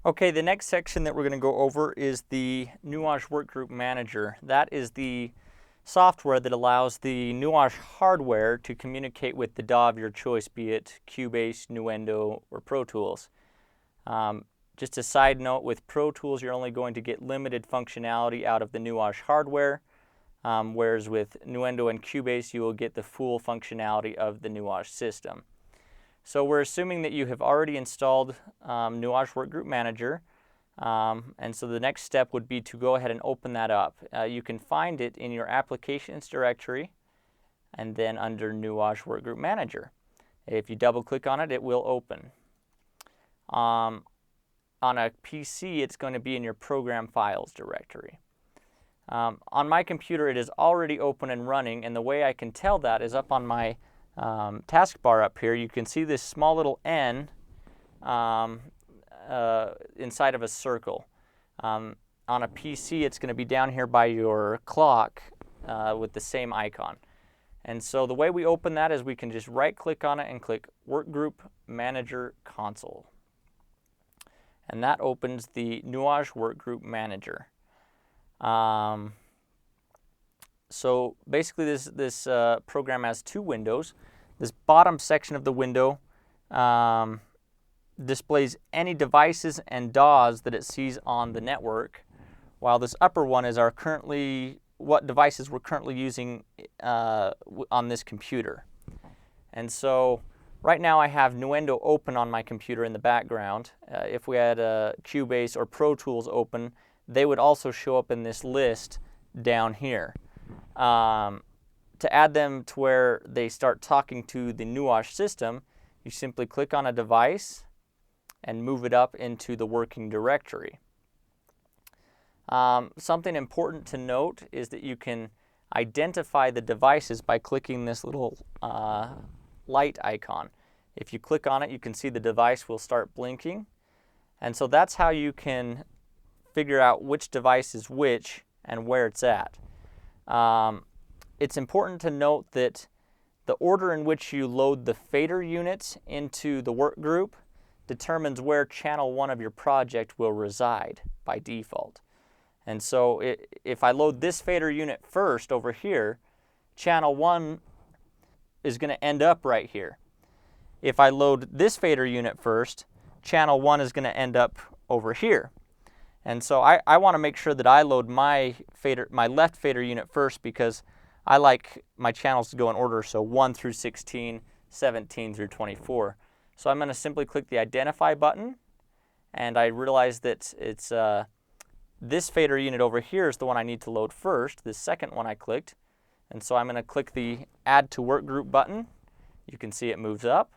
Okay, the next section that we're going to go over is the Nuage Workgroup Manager. That is the software that allows the Nuage hardware to communicate with the DAW of your choice, be it Cubase, Nuendo, or Pro Tools. Just a side note, with Pro Tools you're only going to get limited functionality out of the Nuage hardware, whereas with Nuendo and Cubase you will get the full functionality of the Nuage system. So we're assuming that you have already installed Nuage Workgroup Manager, and so the next step would be to go ahead and open that up. You can find it in your Applications directory and then under Nuage Workgroup Manager. If you double click on it, it will open. On a PC, it's going to be in your Program Files directory. On my computer, it is already open and running, and the way I can tell that is up on my taskbar up here. You can see this small little N inside of a circle. On a PC, it's going to be down here by your clock with the same icon. And so the way we open that is we can just right click on it and click Workgroup Manager Console. And that opens the Nuage Workgroup Manager. So basically this program has two windows. This bottom section of the window displays any devices and DAWs that it sees on the network, while this upper one is what devices we're currently using on this computer. And so right now I have Nuendo open on my computer in the background. If we had Cubase or Pro Tools open, they would also show up in this list down here. To add them to where they start talking to the Nuage system, you simply click on a device and move it up into the working directory. Something important to note is that you can identify the devices by clicking this little light icon. If you click on it, you can see the device will start blinking. And so that's how you can figure out which device is which and where it's at. It's important to note that the order in which you load the fader units into the work group determines where channel 1 of your project will reside by default. And so if I load this fader unit first over here, channel 1 is going to end up right here. If I load this fader unit first, channel 1 is going to end up over here. And so I want to make sure that I load my left fader unit first, because I like my channels to go in order, so 1 through 16, 17 through 24. So I'm going to simply click the Identify button, and I realize that it's this fader unit over here is the one I need to load first, the second one I clicked. And so I'm going to click the Add to Workgroup button. You can see it moves up.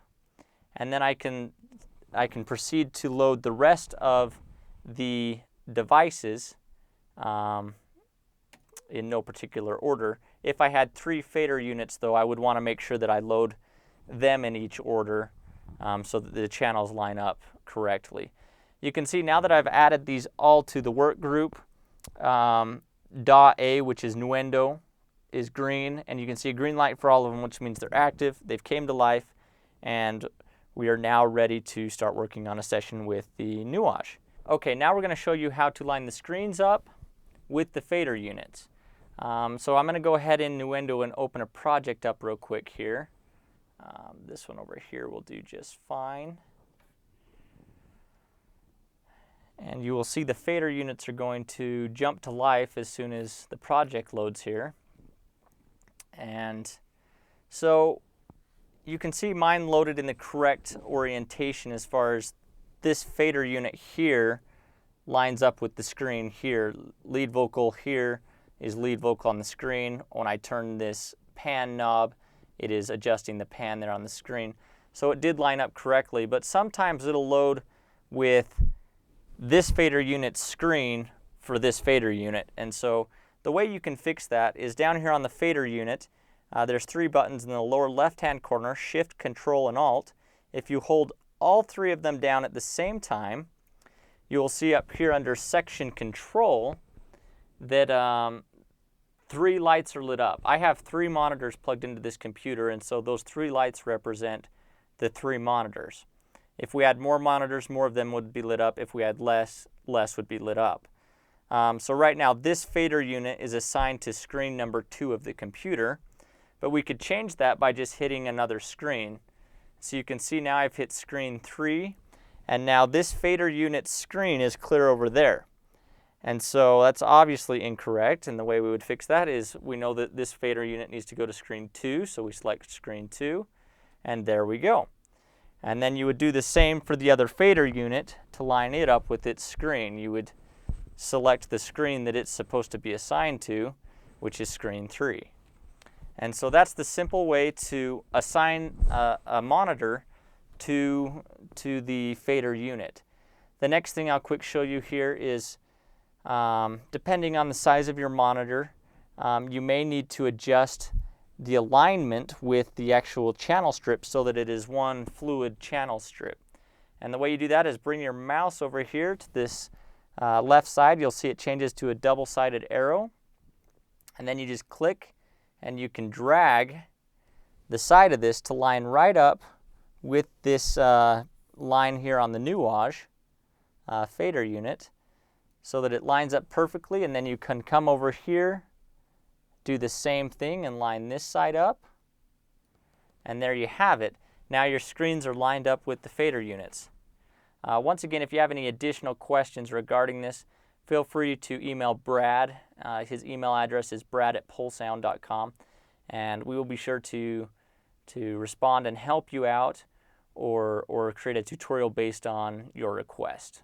And then I can proceed to load the rest of the devices in no particular order. If I had 3 fader units, though, I would want to make sure that I load them in each order so that the channels line up correctly. You can see now that I've added these all to the work group, DAW A, which is Nuendo, is green, and you can see a green light for all of them, which means they're active, they've came to life, and we are now ready to start working on a session with the Nuage. Okay, now we're going to show you how to line the screens up with the fader units. So I'm going to go ahead in Nuendo and open a project up real quick here. This one over here will do just fine. And you will see the fader units are going to jump to life as soon as the project loads here. And so you can see mine loaded in the correct orientation as far as this fader unit here lines up with the screen here. Lead vocal here is lead vocal on the screen. When I turn this pan knob, it is adjusting the pan there on the screen. So it did line up correctly, but sometimes it'll load with this fader unit's screen for this fader unit. And so the way you can fix that is down here on the fader unit, there's 3 buttons in the lower left-hand corner, Shift, Control, and Alt. If you hold all 3 of them down at the same time, you will see up here under Section Control that 3 lights are lit up. I have 3 monitors plugged into this computer, and so those 3 lights represent the 3 monitors. If we had more monitors, more of them would be lit up. If we had less, less would be lit up. So right now this fader unit is assigned to screen number 2 of the computer, but we could change that by just hitting another screen. So you can see now I've hit screen 3, and now this fader unit screen is clear over there. And so that's obviously incorrect, and the way we would fix that is we know that this fader unit needs to go to screen 2, so we select screen 2, and there we go. And then you would do the same for the other fader unit to line it up with its screen. You would select the screen that it's supposed to be assigned to, which is screen 3. And so that's the simple way to assign a monitor to the fader unit. The next thing I'll quick show you here is depending on the size of your monitor, you may need to adjust the alignment with the actual channel strip so that it is one fluid channel strip. And the way you do that is bring your mouse over here to this left side. You'll see it changes to a double-sided arrow, and then you just click and you can drag the side of this to line right up with this line here on the Nuage fader unit so that it lines up perfectly, and then you can come over here, do the same thing and line this side up, and there you have it. Now your screens are lined up with the fader units. Once again, if you have any additional questions regarding this, feel free to email Brad. His email address is brad@pulsound.com, and we will be sure to respond and help you out or create a tutorial based on your request.